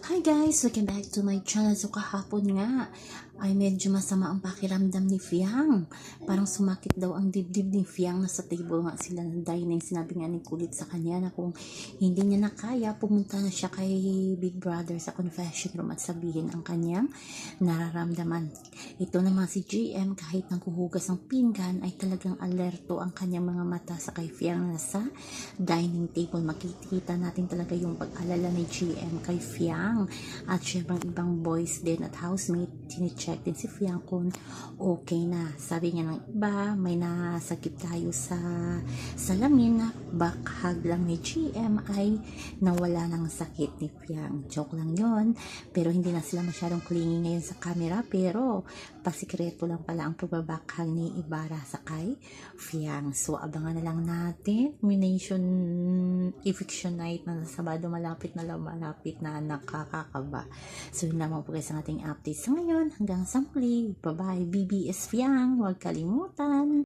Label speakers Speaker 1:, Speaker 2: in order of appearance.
Speaker 1: Hi guys! Welcome back to my channel. So kahapon nga ay medyo masama ang pakiramdam ni Fiang. Parang sumakit daw ang dibdib ni Fiang. Nasa table nga sila ng dining. Sinabi nga ni Kulit sa kanya na kung hindi niya na kaya, pumunta na siya kay Big Brother sa confession room at sabihin ang kanyang nararamdaman. Ito naman si GM, kahit nang kuhugas ng pinggan ay talagang alerto ang kanyang mga mata sa kay Fiang na sa dining table. Makikita natin talaga yung pag-alala ni GM kay Fiang. At syempre ibang boys din at housemate, tine-check din si Fiang kung okay na. Sabi niya ng iba, may nasagip tayo sa salamin na back hug lang ni GM ay nawala ng sakit ni Fiang. Joke lang yon, pero hindi na sila masyadong clingy ngayon sa camera, pero pasikreto lang pala ang pagbabakhag ni Ibarra sa kay Fiang. So abangan na lang natin nomination eviction night na Sabado, malapit na nakakakaba. So yun lamang po guys ang ating update sa ngayon. Hanggang sa muli. Bye bye BBS Fiang. Huwag kalimutan.